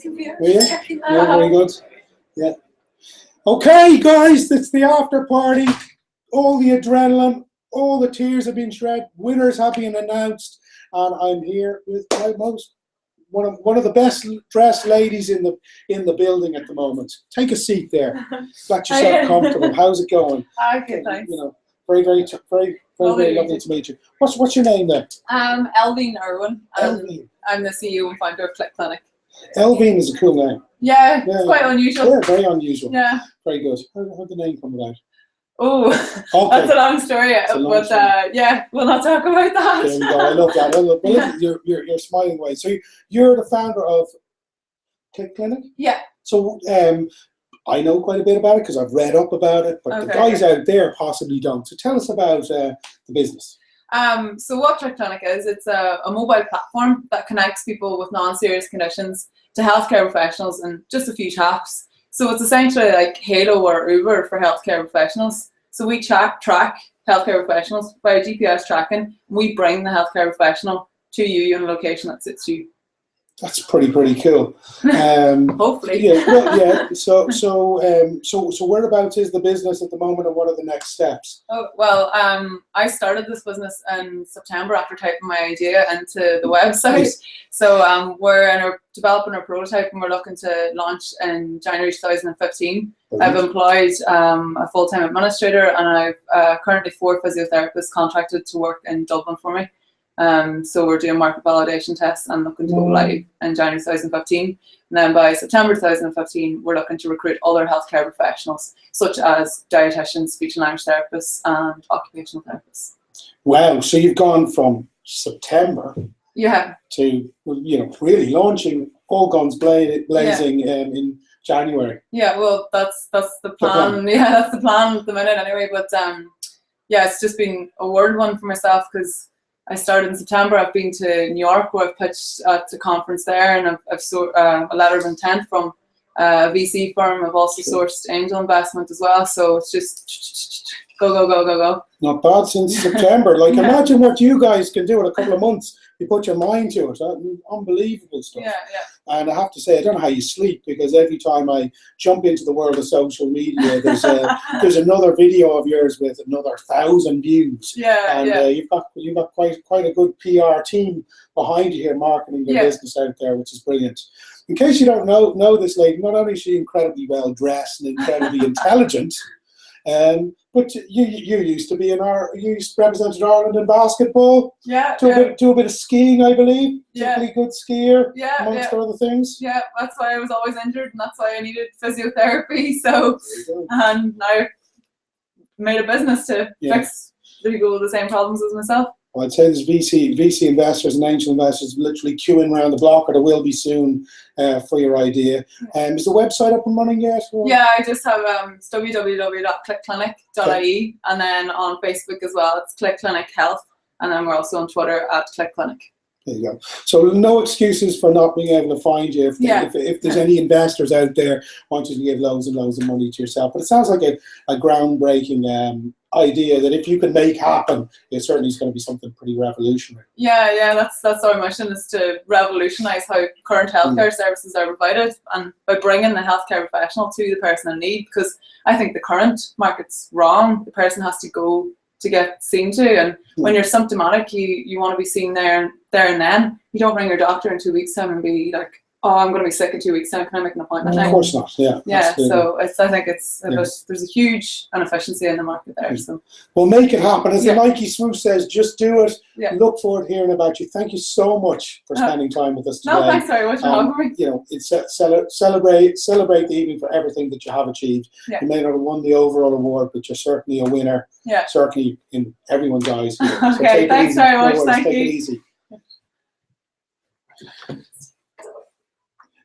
waiting for you. Yeah, very good. Yeah. Okay, guys, it's the after party. All the adrenaline, all the tears have been shed. Winners have been announced, and I'm here with my one of the best dressed ladies in the building at the moment. Take a seat there. Got yourself comfortable. How's it going? Okay, thanks. You know, very lovely to meet you. What's your name then? Elvine Irwin. Elvine. I'm the CEO and founder of Click Clinic. Elvine is a cool name. Yeah, it's quite unusual. Yeah, very unusual. Yeah. Very good. How'd the name come about? Oh, okay. That's a long story. Yeah, we'll not talk about that. There we go. I love that. Well, you're smiling away. So you're the founder of Click Clinic? Yeah. So I know quite a bit about it because I've read up about it, but the guys out there possibly don't. So tell us about the business. So what Click Clinic is, it's a mobile platform that connects people with non-serious conditions to healthcare professionals in just a few taps. So it's essentially like Halo or Uber for healthcare professionals. So we track healthcare professionals by GPS tracking, and we bring the healthcare professional to you in a location that suits you. That's pretty cool. Hopefully. Yeah. Well, yeah. So whereabouts is the business at the moment, and what are the next steps? Oh well, I started this business in September after typing my idea into the website. Yes. So we're developing a prototype, and we're looking to launch in January 2015. Brilliant. I've employed a full-time administrator, and I've currently 4 physiotherapists contracted to work in Dublin for me. So we're doing market validation tests and looking to go live in January 2015. And then by September 2015, we're looking to recruit other healthcare professionals, such as dietitians, speech and language therapists, and occupational therapists. Wow! So you've gone from September, to really launching all guns blazing in January. Yeah, well, that's the plan. Yeah, that's the plan at the minute, anyway. But yeah, it's just been a weird one for myself because I started in September. I've been to New York where I've pitched at a conference there, and I've a letter of intent from a VC firm. I've also sourced angel investment as well. So it's just go. Not bad since September. Like imagine what you guys can do in a couple of months. You put your mind to it. Unbelievable stuff. Yeah. And I have to say, I don't know how you sleep because every time I jump into the world of social media, there's another video of yours with another 1,000 views. And you've got quite a good PR team behind you here, marketing the business out there, which is brilliant. In case you don't know this lady, not only is she incredibly well dressed and incredibly intelligent, but you used to be you represented Ireland in basketball. Do a bit of skiing, I believe. Particularly good skier. Amongst other things. Yeah, that's why I was always injured, and that's why I needed physiotherapy. So, and now I've made a business to fix the people with the same problems as myself. Well, I'd say there's VC investors and angel investors literally queuing around the block, or there will be soon for your idea. Is the website up and running yet? Or? Yeah, I just have www.clickclinic.ie, and then on Facebook as well, it's Click Clinic Health, and then we're also on Twitter at Click Clinic. There you go. So no excuses for not being able to find you if there's any investors out there wanting to give loads and loads of money to yourself. But it sounds like a groundbreaking idea that if you can make happen, it certainly is going to be something pretty revolutionary. Yeah, that's our mission, is to revolutionise how current healthcare services are provided, and by bringing the healthcare professional to the person in need, because I think the current market's wrong. The person has to go to get seen to, and when you're symptomatic, you want to be seen there and then. You don't ring your doctor in 2 weeks' time and be like, oh, I'm going to be sick in 2 weeks' time, can I make an appointment now? Of course not, yeah. So I think there's a huge inefficiency in the market there. So well, make it happen. As the Nike swoosh says, just do it. Look forward to hearing about you. Thank you so much for spending time with us today. No, thanks very much for having me. It's celebrate the evening for everything that you have achieved. You may not have won the overall award, but you're certainly a winner. Certainly in everyone's eyes. Okay, so thanks very much. Thank you. Take it easy.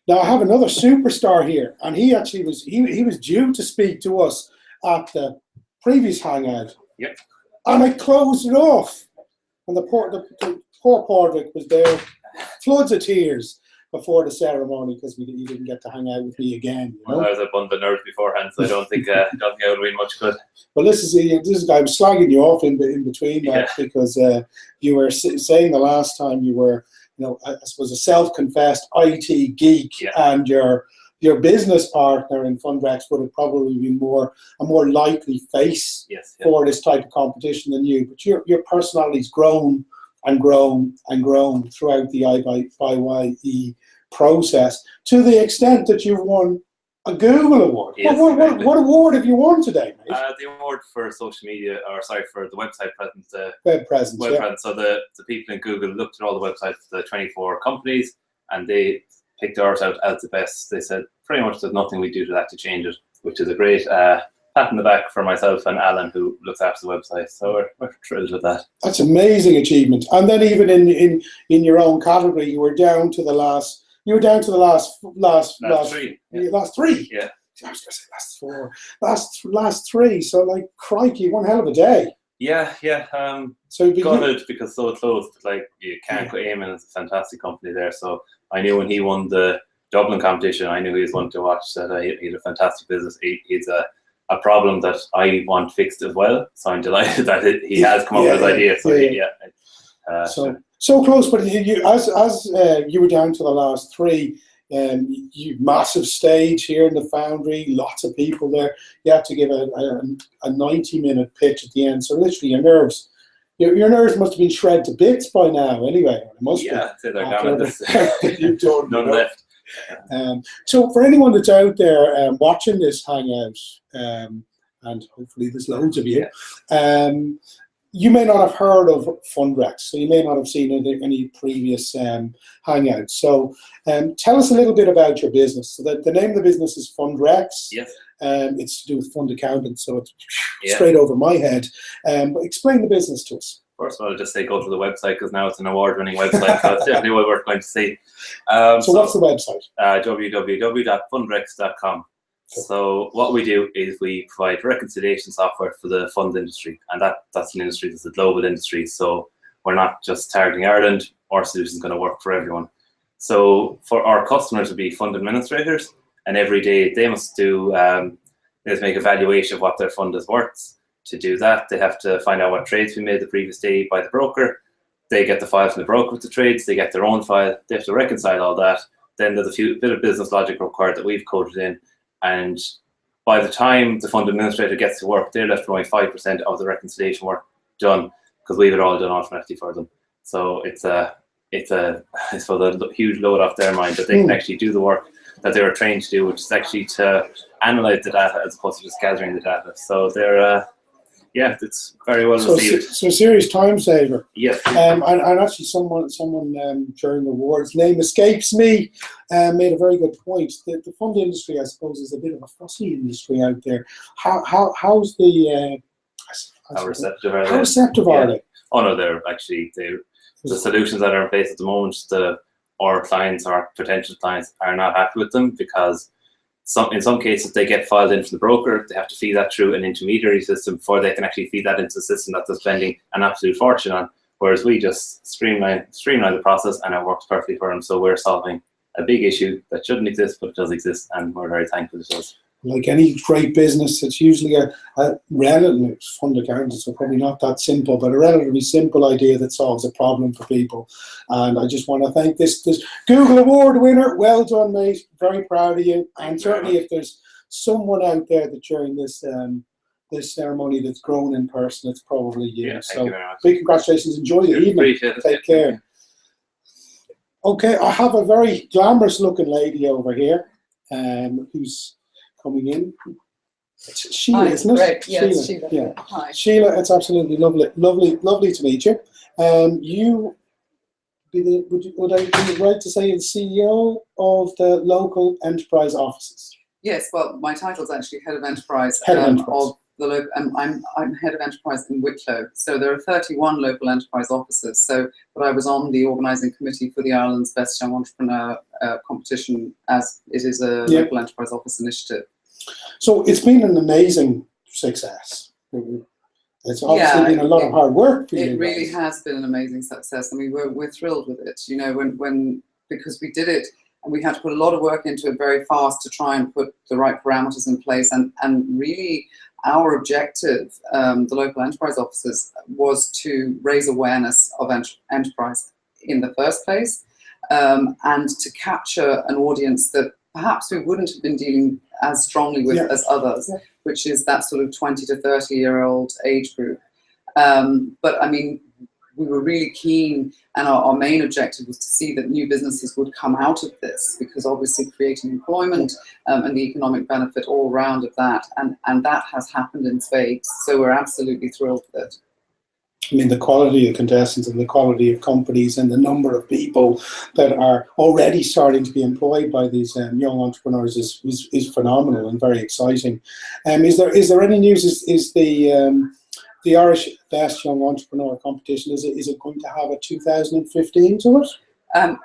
Now I have another superstar here, and he actually was due to speak to us at the previous hangout. Yep. And I closed it off, and the poor Padraig was there, floods of tears before the ceremony because he didn't get to hang out with me again. Well, I was a bundle of nerves beforehand, so I don't think I would be much good. Well, this is I was slagging you off in between that because you were saying the last time you were I suppose a self-confessed IT geek, and your business partner in Fundrex would have probably been a more likely face for this type of competition than you. But your personality's grown and grown and grown throughout the IBYE process, to the extent that you've won a Google Award. Yes, what award have you won today, mate? The award for social media, for the website presence. Web presence, presence. So the people in Google looked at all the websites of the 24 companies, and they picked ours out as the best. They said pretty much there's nothing we do to that to change it, which is a great pat on the back for myself and Alan, who looks after the website. So we're thrilled with that. That's amazing achievement. And then even in your own category, you were down to the last. You were down to the last three. Last three. Yeah. I was going to say last four. Last three. So like, crikey, one hell of a day. Yeah. So gutted because so close, but like you can't go aim, and it's a fantastic company there. So I knew when he won the Dublin competition, I knew he was one to watch. That he had a fantastic business. He's a problem that I want fixed as well. So I'm delighted that he has come up with his idea. So So close, but as you were down to the last three, you massive stage here in the Foundry, lots of people there. You had to give a 90-minute pitch at the end. So literally, your nerves must have been shred to bits by now. Anyway, it must be. I'd say they're gone. You've done none left. So for anyone that's out there watching this hangout, and hopefully there's loads of you. You may not have heard of Fundrex, so you may not have seen any previous hangouts. So tell us a little bit about your business. So the name of the business is Fundrex. Yes. It's to do with fund accountants, so it's straight over my head. But explain the business to us. First of all, I'll just say go to the website, because now it's an award-winning website, so it's definitely well worth going to see. So what's the website? www.fundrex.com. So what we do is we provide reconciliation software for the fund industry, and that's an industry that's a global industry. So we're not just targeting Ireland. Our solution is going to work for everyone. So for our customers would be fund administrators, and every day they must do they must make a valuation of what their fund is worth. To do that, they have to find out what trades we made the previous day by the broker. They get the file from the broker with the trades. They get their own file. They have to reconcile all that. Then there's a bit of business logic required that we've coded in. And by the time the fund administrator gets to work, they're left with only 5% of the reconciliation work done, because we've it all done automatically for them. So it's a huge load off their mind that they can actually do the work that they were trained to do, which is actually to analyze the data as opposed to just gathering the data. So they're it's very well received. So serious time saver. Yes. And actually, someone during the awards, name escapes me, made a very good point. The fund industry, I suppose, is a bit of a fussy industry out there. How's the how receptive are they? How receptive are they? Oh no, the solutions that are in place at the moment, our clients, our potential clients, are not happy with them, because in some cases they get files in from the broker. They have to feed that through an intermediary system before they can actually feed that into the system that they're spending an absolute fortune on. Whereas we just streamline the process, and it works perfectly for them. So we're solving a big issue that shouldn't exist, but it does exist, and we're very thankful it does. Like any great business, it's usually a relatively, fund accountants are probably not that simple, but a relatively simple idea that solves a problem for people. And I just want to thank this Google Award winner. Well done, mate. Very proud of you. And certainly, if there's someone out there that during this ceremony that's grown in person, it's probably you. Yeah, so you very much. Big congratulations. Enjoy the evening. Take care. Okay, I have a very glamorous looking lady over here, who's coming in. It's Sheila, isn't it? Right. Yes, Sheila. Sheila. Yeah. Hi. Sheila, it's absolutely lovely to meet you. You would I be right to say it's CEO of the local enterprise offices? Yes. Well, my title is actually head of enterprise. Head of enterprise. Of the local, I'm head of enterprise in Wicklow. So there are 31 local enterprise offices. So, but I was on the organising committee for the Ireland's Best Young Entrepreneur competition, as it is a local enterprise office initiative. So it's been an amazing success. It's obviously been a lot of hard work for you. It really has been an amazing success. I mean, we're thrilled with it. You know, because we did it, and we had to put a lot of work into it very fast to try and put the right parameters in place. And really, our objective, the local enterprise offices, was to raise awareness of enterprise in the first place, and to capture an audience that perhaps we wouldn't have been dealing as strongly with as others, which is that sort of 20 to 30-year-old age group. But I mean, we were really keen, and our main objective was to see that new businesses would come out of this, because obviously creating employment and the economic benefit all round of that, and that has happened in spades. So we're absolutely thrilled with it. I mean, the quality of contestants and the quality of companies and the number of people that are already starting to be employed by these young entrepreneurs is phenomenal and very exciting. Is there any news? Is the Irish Best Young Entrepreneur competition, is it going to have a 2015 to it?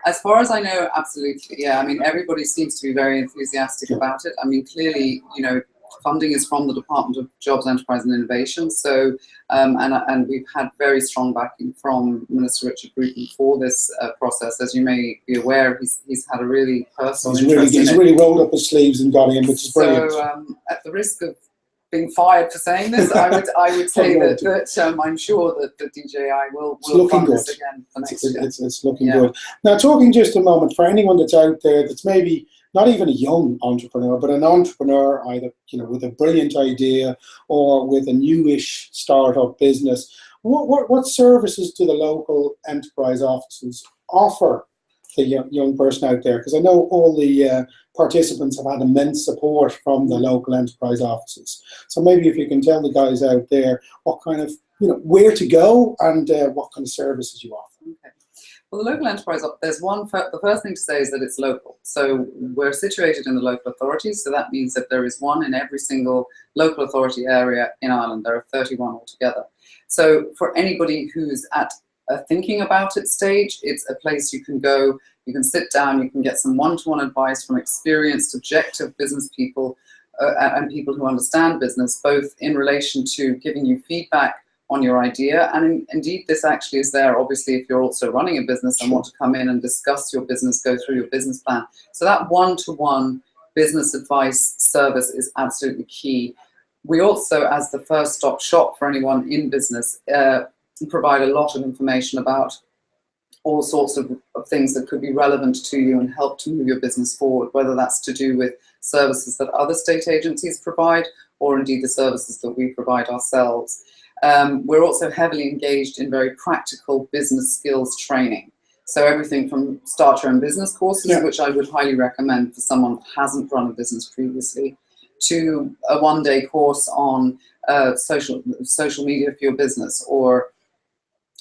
As far as I know, absolutely. Yeah, I mean, everybody seems to be very enthusiastic about it. I mean, clearly, you know, funding is from the Department of Jobs, Enterprise and Innovation. So, and we've had very strong backing from Minister Richard Bruton for this process. As you may be aware, he's had a really personal interest in it. He's really rolled up his sleeves and got in, which is brilliant. So, at the risk of being fired for saying this, I would say that I'm sure that the DJI will fund this again for next year. It's looking good. Now, talking just a moment, for anyone that's out there that's maybe not even a young entrepreneur, but an entrepreneur either, you know, with a brilliant idea or with a newish startup business, what services do the local enterprise offices offer the young person out there? Because I know all the participants have had immense support from the local enterprise offices. So maybe if you can tell the guys out there what kind of, you know, where to go and what kind of services you offer. Okay. Well, the local enterprise, the first thing to say is that it's local. So we're situated in the local authorities. So that means that there is one in every single local authority area in Ireland. There are 31 altogether. So for anybody who's at a thinking about it stage, it's a place you can go, you can sit down, you can get some one-to-one advice from experienced, objective business people and people who understand business, both in relation to giving you feedback on your idea. And indeed, this actually is there, obviously, if you're also running a business and want to come in and discuss your business, go through your business plan. So that one-to-one business advice service is absolutely key. We also, as the first stop shop for anyone in business, provide a lot of information about all sorts of things that could be relevant to you and help to move your business forward, whether that's to do with services that other state agencies provide or indeed the services that we provide ourselves. We're also heavily engaged in very practical business skills training. So everything from start your own business courses, which I would highly recommend for someone that hasn't run a business previously, to a one-day course on social media for your business. Or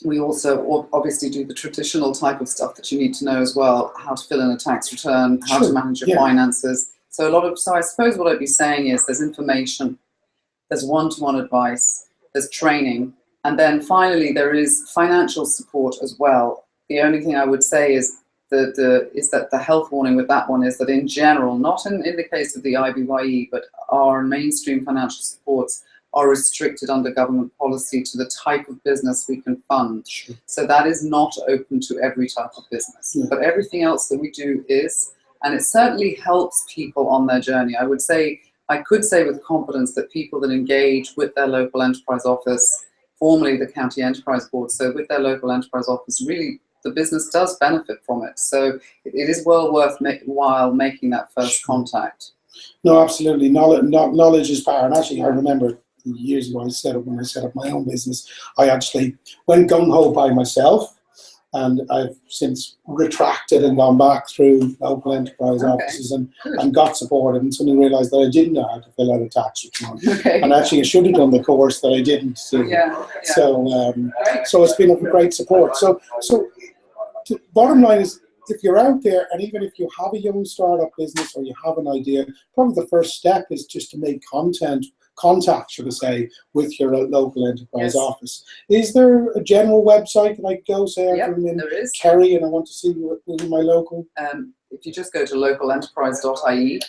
we also obviously do the traditional type of stuff that you need to know as well, how to fill in a tax return, how to manage your finances. So I suppose what I'd be saying is there's information, there's one-to-one advice, there's training, and then finally there is financial support as well. The only thing I would say is that the health warning with that one is that in general, not in the case of the IBYE, but our mainstream financial supports are restricted under government policy to the type of business we can fund. So that is not open to every type of business. But everything else that we do is, and it certainly helps people on their journey. I could say with confidence that people that engage with their local enterprise office, formerly the County Enterprise Board, so with their local enterprise office, really the business does benefit from it. So it is well worthwhile making that first contact. No, absolutely. Knowledge is power. And actually, I remember years ago, when I set up my own business, I actually went gung-ho by myself, and I've since retracted and gone back through local enterprise offices and got supported, and suddenly realised that I didn't know how to fill out a tax return. And actually I should have done the course that I didn't do. So it's been a great support. So bottom line is, if you're out there, and even if you have a young startup business or you have an idea, probably the first step is just to make contact, should I say, with your local enterprise office. Is there a general website that I go, say, I'm in Kerry and I want to see my local? If you just go to localenterprise.ie,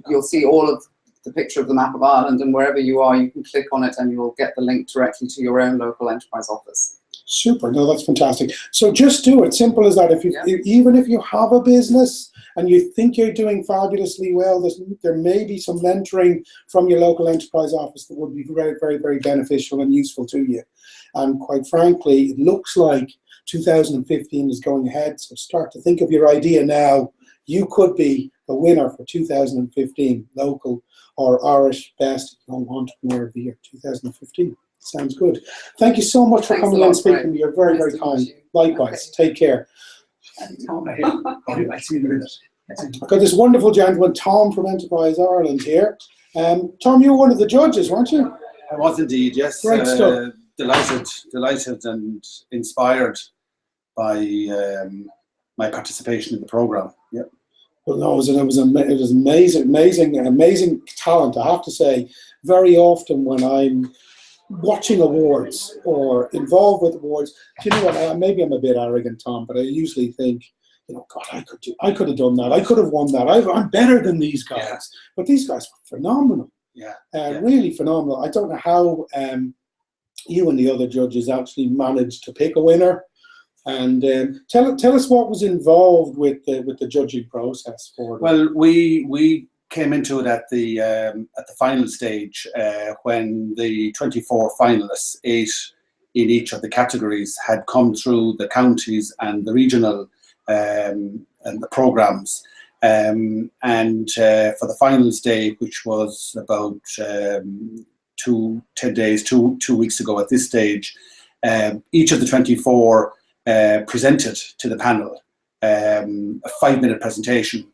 you'll see all of the picture of the map of Ireland, and wherever you are, you can click on it and you'll get the link directly to your own local enterprise office. Super. No, that's fantastic. So just do it. Simple as that. Even if you have a business and you think you're doing fabulously well, there may be some mentoring from your local enterprise office that would be very, very, very beneficial and useful to you. And quite frankly, it looks like 2015 is going ahead, so start to think of your idea now. You could be a winner for 2015 local or Irish Best Young Entrepreneur of the Year 2015. Sounds good. Thank you so much for coming in and speaking to me. You're very, very kind. Likewise. Take care. I've got this wonderful gentleman, Tom from Enterprise Ireland here. Tom, you were one of the judges, weren't you? I was indeed, yes. Great stuff. Delighted and inspired by my participation in the programme. Yep. Well, no, it was amazing talent. I have to say, very often when I'm watching awards or involved with awards, do you know what? Maybe I'm a bit arrogant, Tom, but I usually think, you know, God, I could have done that. I could have won that. I'm better than these guys. Yeah. But these guys were phenomenal. Yeah. Really phenomenal. I don't know how you and the other judges actually managed to pick a winner. And tell us what was involved with the judging process for them. Well, we came into it at the final stage when the 24 finalists, 8 in each of the categories, had come through the counties and the regional and the programs. And for the finals day, which was about 10 days, two weeks ago at this stage, each of the 24 presented to the panel a 5-minute presentation,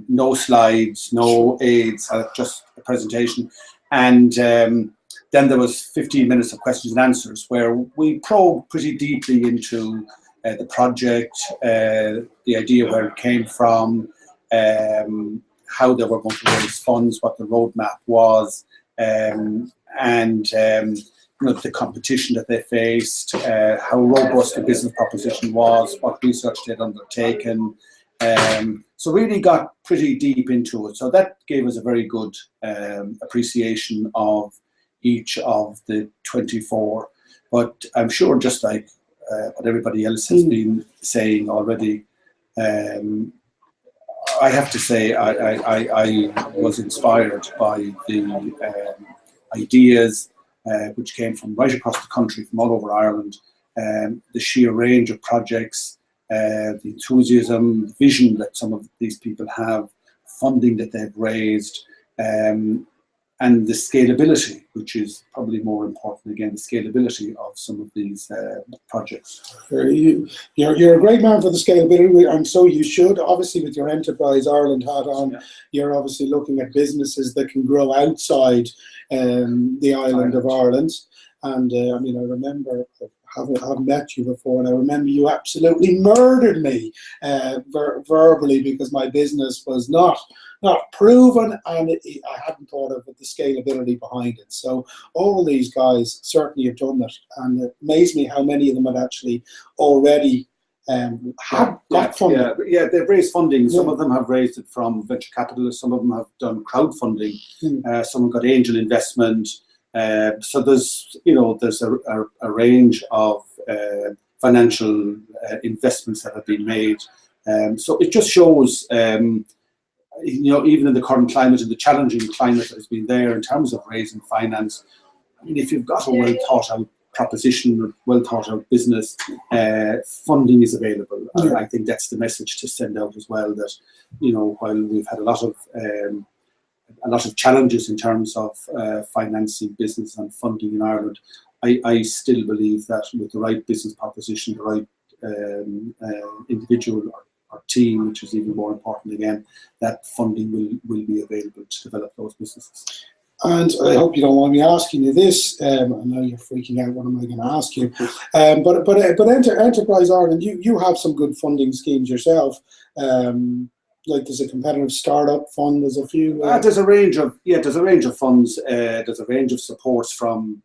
no slides, no aids, just a presentation. And then there was 15 minutes of questions and answers where we probed pretty deeply into the project, the idea where it came from, how they were going to raise funds, what the roadmap was, and you know, the competition that they faced, how robust the business proposition was, what research they'd undertaken. So really got pretty deep into it. So that gave us a very good appreciation of each of the 24. But I'm sure, just like what everybody else has been saying already, I have to say I was inspired by the ideas which came from right across the country, from all over Ireland, the sheer range of projects, the enthusiasm, the vision that some of these people have, funding that they've raised, and the scalability, which is probably more important again, the scalability of some of these projects. You're a great man for the scalability, and so you should. Obviously, with your Enterprise Ireland hat on, yeah, you're obviously looking at businesses that can grow outside the island of Ireland. And I mean, I remember, I haven't met you before, and I remember you absolutely murdered me verbally because my business was not proven, and I hadn't thought of the scalability behind it. So all these guys certainly have done that, and it amazed me how many of them had actually already got funding. Yeah, they've raised funding. Some of them have raised it from venture capitalists. Some of them have done crowdfunding. Some have got angel investment. So there's a range of financial investments that have been made. So it just shows, even in the current climate and the challenging climate that has been there in terms of raising finance, I mean, if you've got a well thought out proposition or well thought out business, funding is available. I think that's the message to send out as well, that, while we've had a lot of challenges in terms of financing business and funding in Ireland, I still believe that with the right business proposition, the right individual or team, which is even more important again, that funding will be available to develop those businesses. And I hope you don't mind me asking you this. I know you're freaking out. What am I going to ask you? But Enterprise Ireland, you have some good funding schemes yourself. Like there's a competitive startup fund. There's a few. There's a range of funds. There's a range of supports from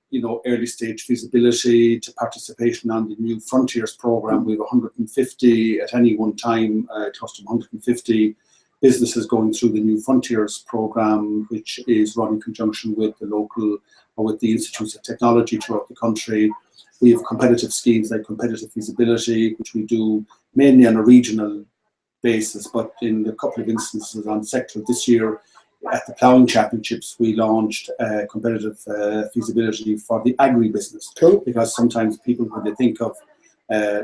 early stage feasibility to participation on the New Frontiers program. We have 150 at any one time, close to 150 businesses going through the New Frontiers program, which is run in conjunction with the local or with the institutes of technology throughout the country. We have competitive schemes like competitive feasibility, which we do mainly on a regional basis, but in a couple of instances on sector. This year at the Ploughing Championships, we launched competitive feasibility for the agri-business. Cool. Because sometimes people, when they think of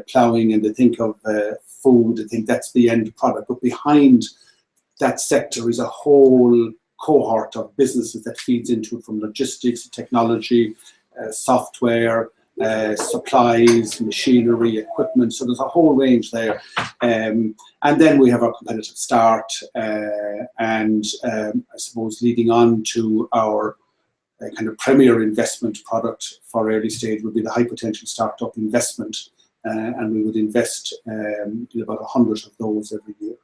ploughing and they think of food, they think that's the end product. But behind that sector is a whole cohort of businesses that feeds into it, from logistics, technology, software, supplies, machinery, equipment. So there's a whole range there. And then we have our competitive start, and I suppose leading on to our kind of premier investment product for early stage would be the high potential startup investment, and we would invest in about 100 of those every year.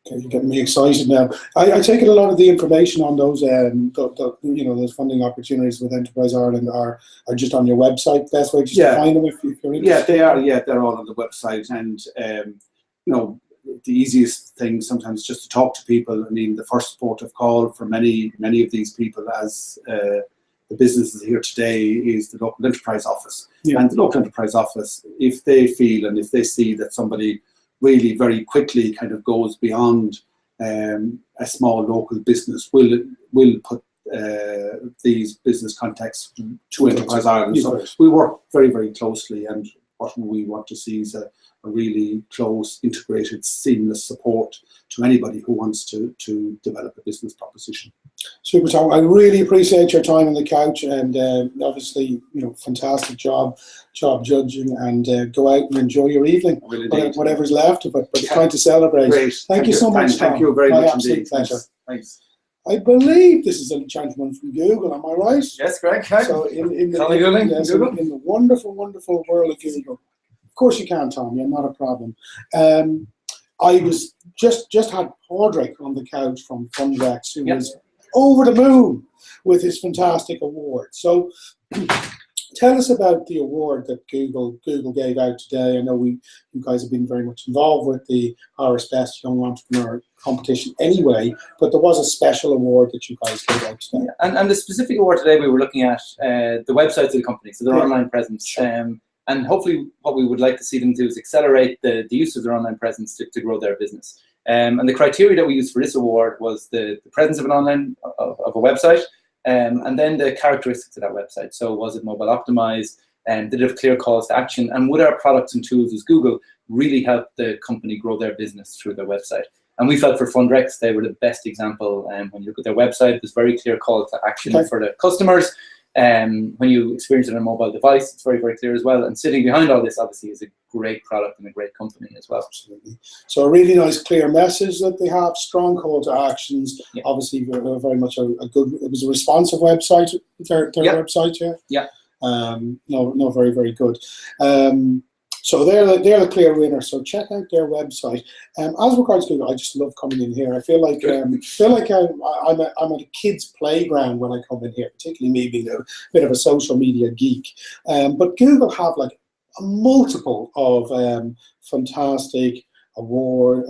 Okay, you're getting me excited now. I take it a lot of the information on those, those funding opportunities with Enterprise Ireland are just on your website. Best way just to find them if you're interested. Yeah, they are. Yeah, they're all on the website, and the easiest thing sometimes is just to talk to people. I mean, the first port of call for many of these people, as the businesses here today, is the local enterprise office. Yeah. And the local enterprise office, if they feel and if they see that somebody really very quickly kind of goes beyond a small local business, will put these business contacts to Enterprise Ireland. So we work very, very closely, and what we want to see is a really close, integrated, seamless support to anybody who wants to develop a business proposition. Super, Tom. I really appreciate your time on the couch, and obviously, fantastic job judging, and go out and enjoy your evening, whatever's left of it, but trying to celebrate. Great. Thank you so much, Tom. Thank you very much indeed. Pleasure. Thanks. I believe this is a gentleman from Google, am I right? Yes, correct. Hi. So in the wonderful, wonderful world of Google. Of course you can, Tom, yeah, not a problem. I was just had Padraig on the couch from Fundrex, who was over the moon with his fantastic award. So tell us about the award that Google gave out today. I know you guys have been very much involved with the Irish Best Young Entrepreneur competition anyway, but there was a special award that you guys gave out today. And the specific award today, we were looking at the websites of the company, so their online presence. Sure. And hopefully what we would like to see them do is accelerate the use of their online presence to grow their business. And the criteria that we used for this award was the presence of a website, and then the characteristics of that website. So was it mobile optimized, and did it have clear calls to action, and would our products and tools as Google really help the company grow their business through their website? And we felt for Fundrex, they were the best example. When you look at their website, there's very clear call to action for the customers. When you experience it on a mobile device, it's very, very clear as well. And sitting behind all this, obviously, is a great product and a great company as well. Absolutely. So a really nice, clear message that they have, strong call to actions. Yeah. Obviously, very much a good. It was a responsive website. Their website, yeah. No, very, very good. So they're the clear winner. So check out their website. As regards Google, I just love coming in here. I feel like I'm at a kid's playground when I come in here, particularly me being a bit of a social media geek. But Google have like a multiple of fantastic award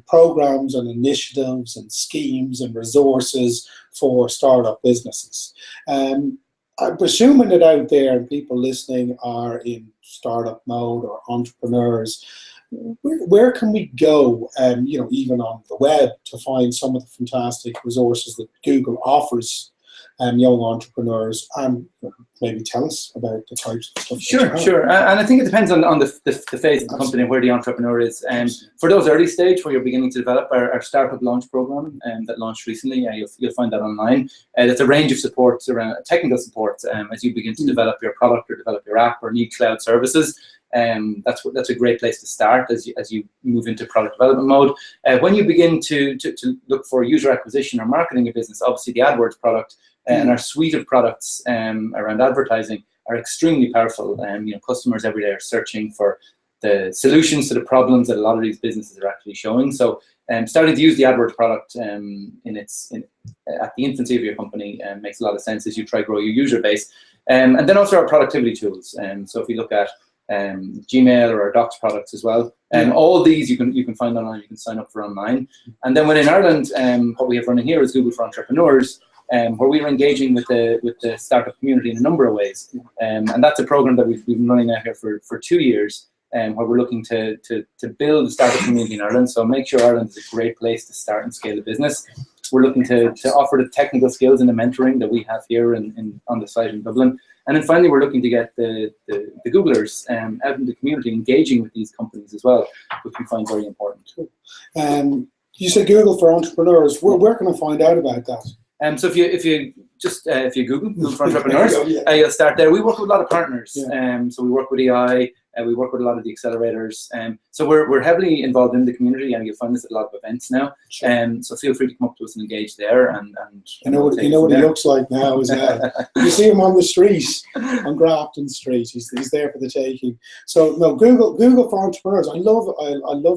programs and initiatives and schemes and resources for startup businesses. I'm presuming that out there and people listening are in startup mode or entrepreneurs. Where can we go, even on the web, to find some of the fantastic resources that Google offers young entrepreneurs? And maybe tell us about the types of stuff. Sure. And I think it depends on the phase of the company and where the entrepreneur is. For those early stage where you're beginning to develop, our startup launch program that launched recently, you'll find that online. There's a range of supports around technical support as you begin to develop your product or develop your app or need cloud services. That's a great place to start as you move into product development mode. When you begin to look for user acquisition or marketing a business, obviously the AdWords product and our suite of products around advertising are extremely powerful. Customers every day are searching for the solutions to the problems that a lot of these businesses are actually showing. So starting to use the AdWords product at the infancy of your company makes a lot of sense as you try to grow your user base. And then also our productivity tools. So if you look at Gmail or our Docs products as well, all of these you can find online. You can sign up for online. And then within Ireland, what we have running here is Google for Entrepreneurs, where we are engaging with the startup community in a number of ways. And that's a program that we've been running now here for 2 years, where we're looking to build a startup community in Ireland. So make sure Ireland is a great place to start and scale a business. we're looking to offer the technical skills and the mentoring that we have here on the site in Dublin. And then finally, we're looking to get the Googlers out in the community engaging with these companies as well, which we find very important. You said Google for Entrepreneurs. Where can I find out about that? So if you Google for Entrepreneurs, you'll start there. We work with a lot of partners. So we work with EI. We work with a lot of the accelerators. So we're heavily involved in the community, and you'll find us at a lot of events now. Sure. So feel free to come up to us and engage there. And you know what he looks like now as well. You see him on the street, on Grafton Street. He's there for the taking. So no, Google for Entrepreneurs. I love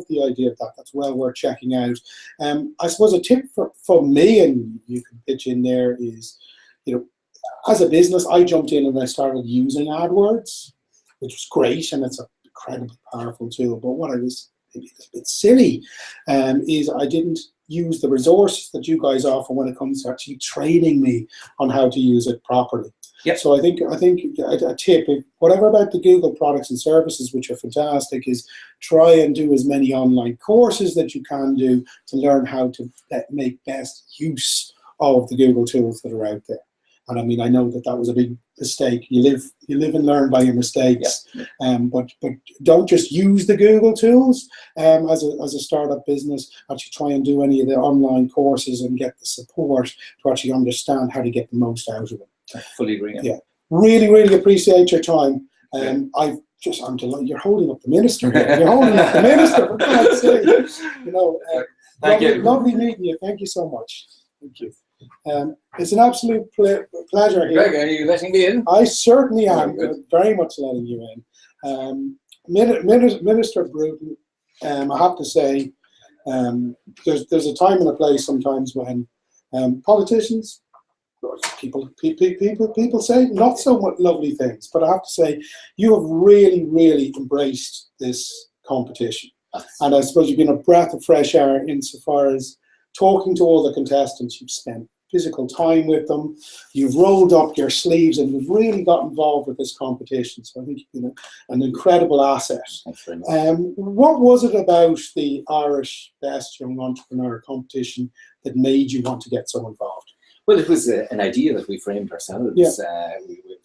the idea of that. That's well worth checking out. I suppose a tip for me, and you can pitch in there, is, you know, as a business, I jumped in and I started using AdWords, which was great, and it's an incredibly powerful tool. But what I was maybe a bit silly is I didn't use the resources that you guys offer when it comes to actually training me on how to use it properly. Yep. So I think a tip, whatever about the Google products and services, which are fantastic, is try and do as many online courses that you can do to learn how to make best use of the Google tools that are out there. And I mean, I know that was a big mistake. You live and learn by your mistakes. Yeah. But don't just use the Google tools as a startup business. Actually try and do any of the online courses and get the support to actually understand how to get the most out of them. I fully agree. Yeah. Really, really appreciate your time. I'm delighted. You're holding up the minister. You're holding up the minister, for God's sake. You know, Thank you. Lovely meeting you. Thank you so much. Thank you. It's an absolute pleasure here. Greg, are you letting me in? I certainly am. Very much letting you in. Minister Bruton, I have to say, there's a time and a place sometimes when politicians, people say not so much lovely things, but I have to say you have really, really embraced this competition. And I suppose you've been a breath of fresh air insofar as talking to all the contestants. You've spent physical time with them, you've rolled up your sleeves, and you've really got involved with this competition. So I think you've been an incredible asset. Thanks very much. What was it about the Irish Best Young Entrepreneur competition that made you want to get so involved? Well, it was an idea that we framed ourselves. Yeah. A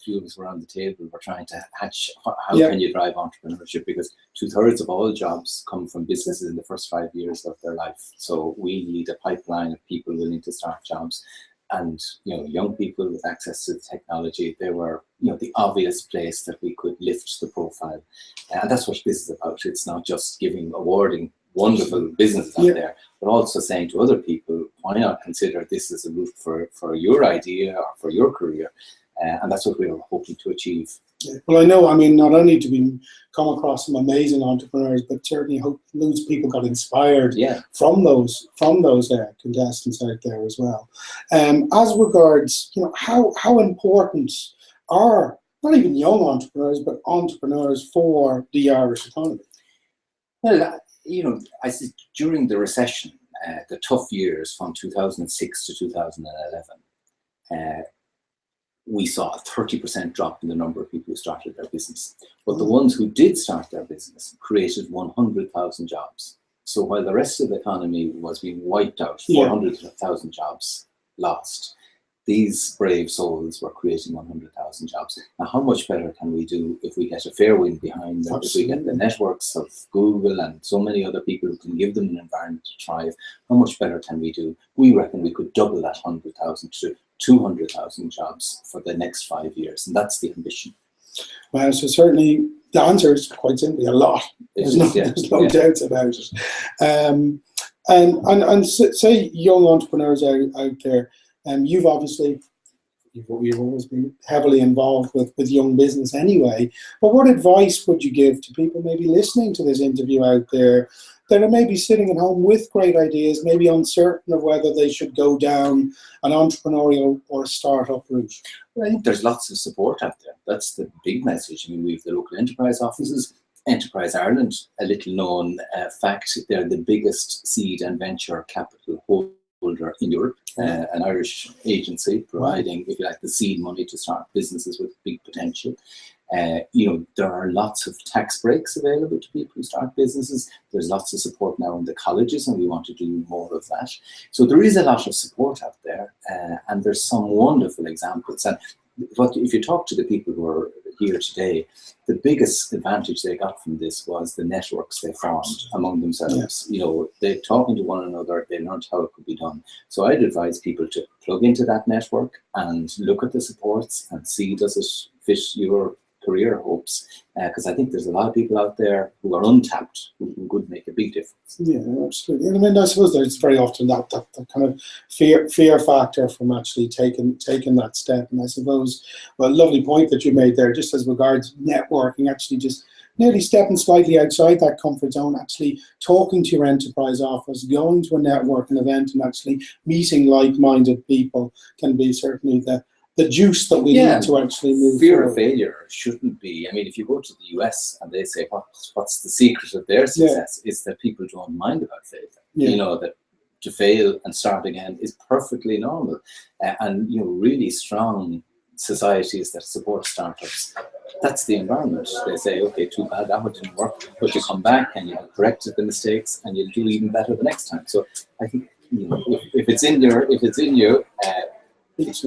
few of us were on the table. We're trying to hatch how can you drive entrepreneurship, because 2/3 of all jobs come from businesses in the first 5 years of their life. So we need a pipeline of people willing to start jobs, and young people with access to the technology. They were the obvious place that we could lift the profile, and that's what this is about. It's not just awarding wonderful businesses out there, but also saying to other people, why not consider this as a route for your idea or for your career? And that's what we're hoping to achieve. Yeah. Well, I know, I mean, not only do we come across some amazing entrepreneurs, but certainly hope loads of people got inspired from those contestants out there as well. As regards, how important are not even young entrepreneurs, but entrepreneurs for the Irish economy? Well, I see during the recession, the tough years from 2006 to 2011, we saw a 30% drop in the number of people who started their business. But the ones who did start their business created 100,000 jobs. So while the rest of the economy was being wiped out, 400,000 jobs lost, these brave souls were creating 100,000 jobs. Now, how much better can we do if we get a fair wind behind them, if we get the networks of Google and so many other people who can give them an environment to thrive? How much better can we do? We reckon we could double that 100,000 to 200,000 jobs for the next 5 years, and that's the ambition. Well, so certainly the answer is quite simply a lot. There's no doubts about it. And say young entrepreneurs out there, you've always been heavily involved with young business anyway, but what advice would you give to people maybe listening to this interview out there that are maybe sitting at home with great ideas, maybe uncertain of whether they should go down an entrepreneurial or startup route? Well, I think there's lots of support out there. That's the big message. I mean, we have the local enterprise offices. Enterprise Ireland, a little known fact, they're the biggest seed and venture capital holder in Europe, an Irish agency providing, if you like, the seed money to start businesses with big potential. You know, there are lots of tax breaks available to people who start businesses. There's lots of support now in the colleges, and we want to do more of that. So there is a lot of support out there, and there's some wonderful examples. And if you talk to the people who are here today, the biggest advantage they got from this was the networks they formed among themselves. Yes. You know, they're talking to one another, they learned how it could be done. So I'd advise people to plug into that network and look at the supports and see, does it fit your career hopes? Because I think there's a lot of people out there who are untapped who could make a big difference. Yeah, absolutely. And I mean, I suppose there's very often that kind of fear factor from actually taking that step. And I suppose, well, a lovely point that you made there, just as regards networking, actually just nearly stepping slightly outside that comfort zone, actually talking to your enterprise office, going to a networking event and actually meeting like-minded people can be certainly the juice that we need to actually move Fear forward. of failure shouldn't be. I mean, if you go to the US and they say what's the secret of their success, is that people don't mind about failure. You know, that to fail and start again is perfectly normal. And, you know, really strong societies that support startups, that's the environment. They say, okay, too bad that one didn't work, but you come back and you have corrected the mistakes and you'll do even better the next time. So I think, you know, if it's in you,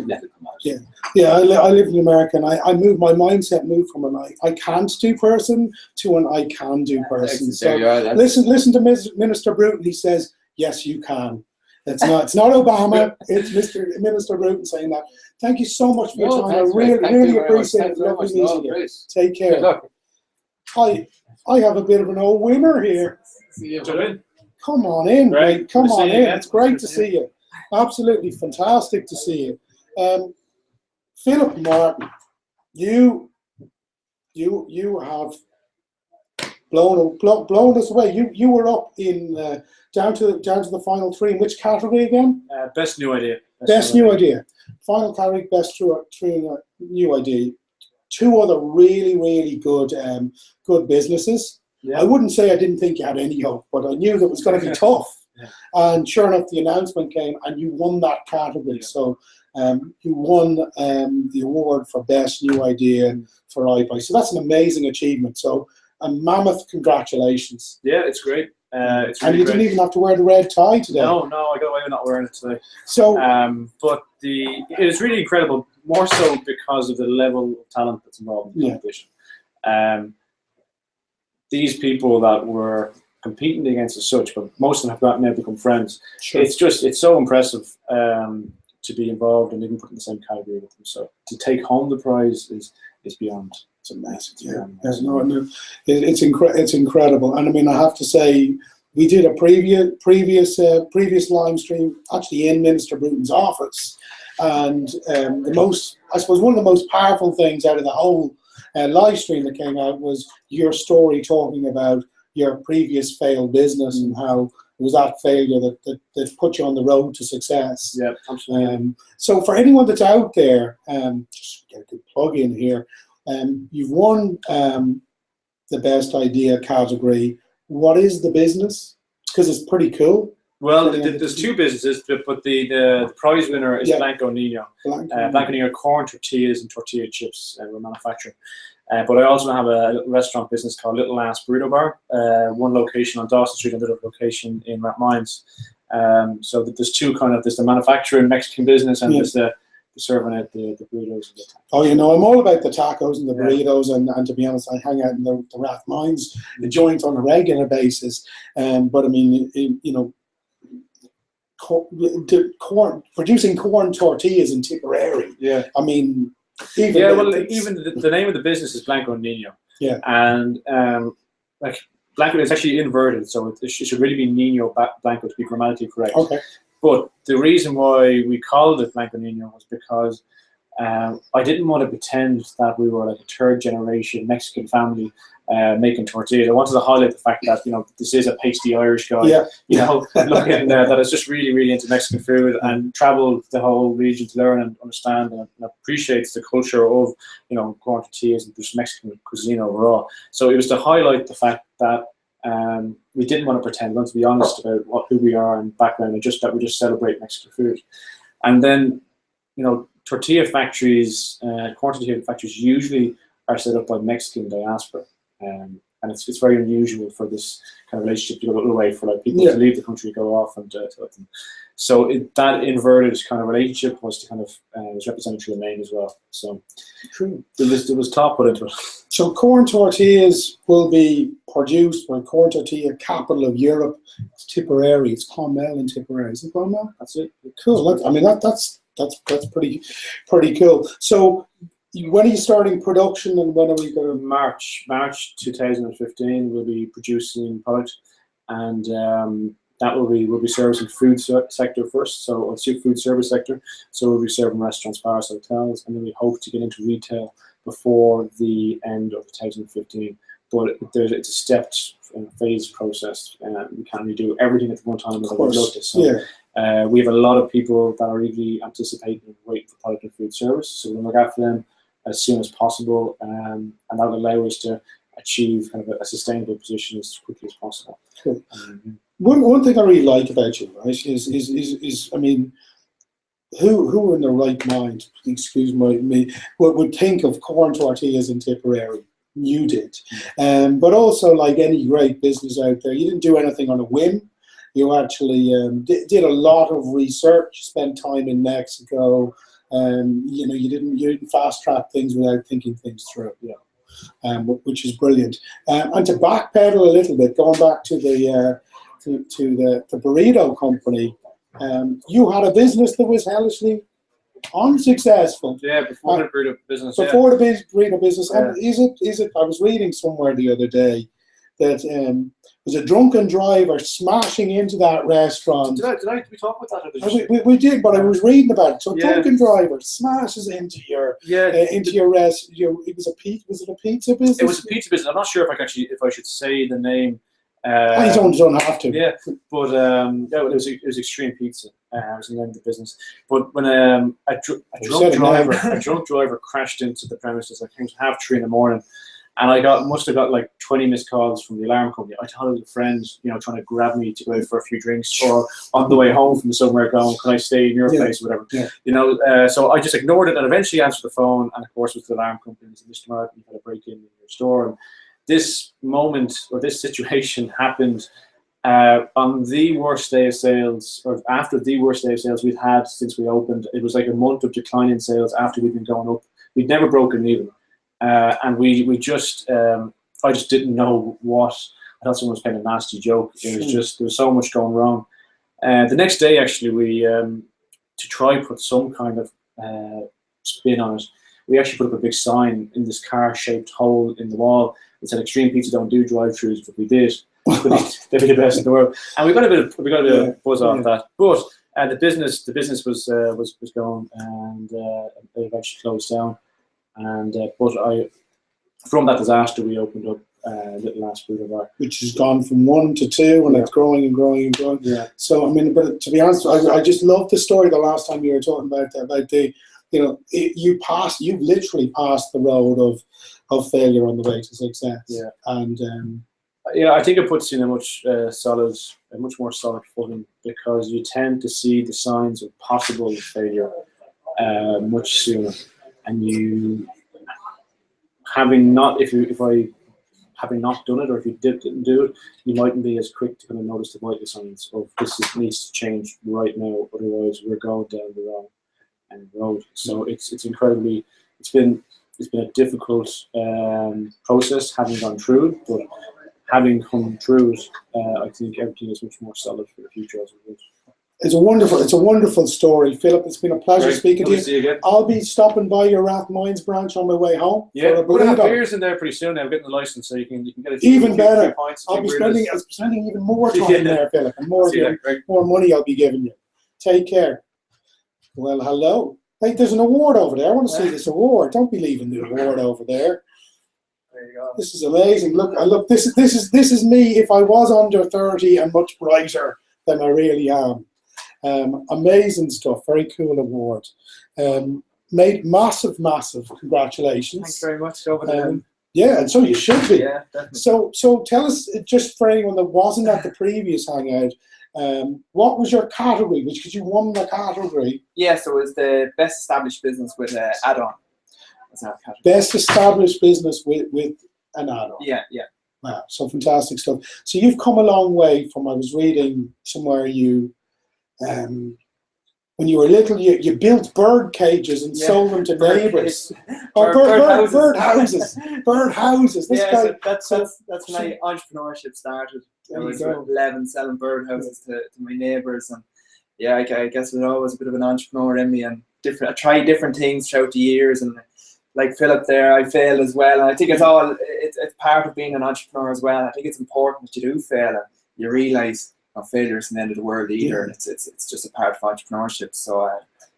let it come out. Yeah. I live in America, and my mindset moved from an I can't do person to an I can do person. So listen to Minister Bruton. He says, yes, you can. It's not Obama. It's Minister Bruton saying that. Thank you so much for your time. I really appreciate it. Lovely meeting you. Take care. I have a bit of an old winner here. Come on in, mate. Come on in. It's great to see you. Absolutely fantastic to see you. Philip Martin, you have blown us away. You were up in down to the final three. In which category again? Best new idea. Best new idea. Final category, best new idea. Two other really good good businesses. Yeah. I wouldn't say I didn't think you had any hope, but I knew that it was going to be tough. Yeah. And sure enough, the announcement came, and you won that category. Yeah. So you won the award for best new idea for IBYE. So that's an amazing achievement. So a mammoth congratulations. Yeah, it's great. It's really and you didn't even have to wear the red tie today. No, I got away with not wearing it today. So, but it is really incredible. More so because of the level of talent that's involved in the competition. These people that were competing against as such, but most of them have now become friends. Sure. It's so impressive to be involved and even put in the same category with them. So to take home the prize is beyond. It's amazing. Yeah. It's incredible. And I mean, I have to say, we did a previous live stream actually in Minister Bruton's office, and I suppose one of the most powerful things out of the whole live stream that came out was your story talking about your previous failed business and how it was that failure that put you on the road to success. Yeah, absolutely. So for anyone that's out there, just get a good plug in here. You've won the best idea category. What is the business? Because it's pretty cool. Well, there's two businesses, but the prize winner is Blanco Nino. Blanco Nino corn tortillas and tortilla chips we're manufacturing. But I also have a little restaurant business called Little Ass Burrito Bar. One location on Dawson Street and another location in Rathmines. So there's two there's the manufacturing Mexican business and there's the serving out the burritos. And the oh, you know, I'm all about the tacos and the burritos, and to be honest, I hang out in the Rathmines, the joint on a regular basis. But I mean, you know, producing corn tortillas in Tipperary. Yeah. I mean, even the name of the business is Blanco Nino. Yeah. And like Blanco is actually inverted, so it should really be Nino Blanco to be grammatically correct. Okay. But the reason why we called it Blanco Nino was because I didn't want to pretend that we were like a third generation Mexican family making tortillas. I wanted to highlight the fact that, you know, this is a pasty Irish guy, you know, looking that is just really into Mexican food and traveled the whole region to learn and understand and appreciates the culture of, you know, corn tortillas and just Mexican cuisine overall. So it was to highlight the fact that we didn't want to pretend, we wanted to be honest about who we are and background, and just that we just celebrate Mexican food. And then, you know, tortilla factories, corn tortilla factories usually are set up by Mexican diaspora. And it's very unusual for this kind of relationship to go the other way, for like people to leave the country, go off and so that inverted kind of relationship was to kind of was represented through the name as well. So True. There was thought put into it. So corn tortillas will be produced by Corn Tortilla Capital of Europe. It's Tipperary. it's Clonmel in Tipperary. Is it Clonmel? That's it. Cool. I mean that's pretty cool. So when are you starting production, and when are we going to? March 2015 we'll be producing product, and that will be servicing food sector first. So it's food service sector. So we'll be serving restaurants, bars, hotels, and then we hope to get into retail before the end of 2015. But it's a stepped phased process. We can't really do everything at one time. Of course. So, we have a lot of people that are really anticipating and waiting for product and food service. So we'll look after them as soon as possible, and that will allow us to achieve kind of a sustainable position as quickly as possible. Cool. One thing I really like about you, right, is I mean, who in their right mind, excuse me, would think of corn tortillas in Tipperary? You did. But also, like any great business out there, you didn't do anything on a whim. You actually did a lot of research, spent time in Mexico. You know, you didn't fast track things without thinking things through. Which is brilliant. And to backpedal a little bit, going back to the burrito company, you had a business that was hellishly unsuccessful. Yeah, before the burrito business. Before the burrito business, and is it? I was reading somewhere the other day that was a drunken driver smashing into that restaurant. Did we talk about that? We did, but I was reading about it. So drunken driver smashes into your rest. It was a pizza. Was it a pizza business? It was a pizza business. I'm not sure if I should say the name. You don't have to. Yeah, but it was Extreme Pizza. Was the name of the business. But when a drunk driver crashed into the premises, I think it was 2:30 in the morning, and I must have got like 20 missed calls from the alarm company. I thought it was a friend, trying to grab me to go out for a few drinks, or on the way home from somewhere going, can I stay in your place or whatever. Yeah. So I just ignored it and eventually answered the phone, and of course it was the alarm company. He said, Mr. Martin, you had a break in your store. And this moment or this situation happened on the worst day of sales, or after the worst day of sales we'd had since we opened. It was like a month of decline in sales after we'd been going up. We'd never broken even. And we just, I just didn't know what. I thought someone was playing a nasty joke. It was just, there was so much going wrong. The next day, actually, we, to try put some kind of spin on it, we actually put up a big sign in this car-shaped hole in the wall. It said, "Extreme Pizza don't do drive-thrus," but we did. They'd be the best in the world, and we got a bit of buzz off that. But the business was going, and they eventually closed down. And but from that disaster, we opened up Little Lass Food Bar, which has gone from 1 to 2, and it's growing and growing and growing. Yeah. So I mean, but to be honest, I just loved the story the last time you were talking about the, you've literally passed the road of failure on the way to success. Yeah. And I think it puts you in a much more solid footing, because you tend to see the signs of possible failure much sooner. And you, having not done it, or if you didn't do it, you mightn't be as quick to kind of notice the vital signs of this needs to change right now, otherwise we're going down the wrong road. So it's been a difficult process having gone through it, but having come through it, I think everything is much more solid for the future as a result. It's a wonderful story, Philip. It's been a pleasure speaking to you. See you again. I'll be stopping by your Rathmines branch on my way home. Yeah, we're gonna have beers in there pretty soon. Now, getting the license, so you can get a even better. I'll be spending even more time there, Philip, and more money I'll be giving you. Take care. Well, hello. Hey, there's an award over there. I want to see this award. Don't be leaving the award over there. There you go. This is amazing. Look. This is me if I was under 30 and much brighter than I really am. Amazing stuff. Very cool award. Made massive congratulations. Thanks very much. Over there. Yeah, and so you should be. Yeah, definitely. So tell us, just for anyone that wasn't at the previous hangout, what was your category? Because you won the category. Yeah, so it was the best established business with an add-on. as our category. Best established business with an add-on. Yeah. Wow, so fantastic stuff. So you've come a long way from, I was reading somewhere you, when you were little, you built bird cages and sold them to neighbours. Bird houses. This guy. So that's my entrepreneurship started. I was 11 selling bird houses to my neighbours, and I guess there's always a bit of an entrepreneur in me, and I tried different things throughout the years, and like Philip there, I failed as well. And I think it's part of being an entrepreneur as well. I think it's important that you do fail and you realise failure isn't the end of the world either, and it's just a part of entrepreneurship. So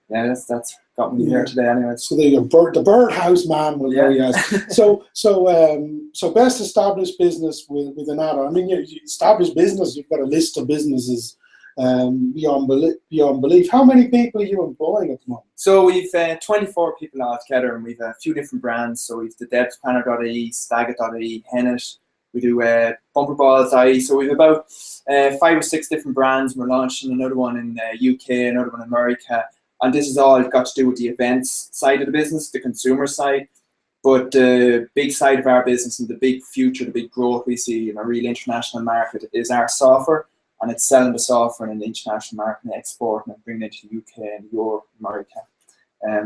that's got me here today anyway. So the birdhouse man will know, yes. So best established business with an add-on. I mean, you established business, you've got a list of businesses beyond belief. How many people are you employing at the moment? So we've 24 people altogether, and we've a few different brands. So we've the debspanner.ie, Stagit.ie, Hennet. We do bumperballs.ie. So we've about 5 or 6 different brands. We're launching another one in the UK, another one in America. And this is all got to do with the events side of the business, the consumer side. But the big side of our business and the big future, the big growth we see in a real international market is our software. And it's selling the software in the international market and exporting and bringing it to the UK and Europe, America.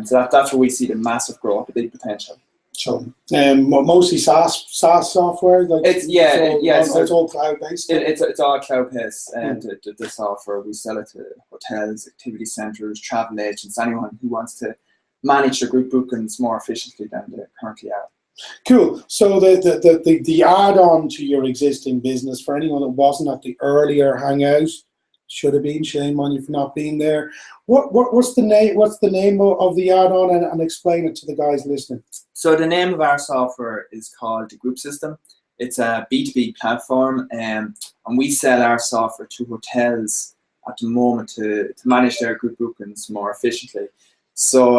So that's where we see the massive growth, the big potential. So, mostly SaaS software. Like it's all cloud based. It's all cloud based, and the software we sell it to hotels, activity centres, travel agents, anyone who wants to manage their group bookings more efficiently than they currently are. Cool. So the add-on to your existing business, for anyone that wasn't at the earlier hangout, should have been, shame on you for not being there. What's the name? What's the name of the add-on, and explain it to the guys listening. So the name of our software is called the Group System. It's a B2B platform, and we sell our software to hotels at the moment to manage their group bookings more efficiently. So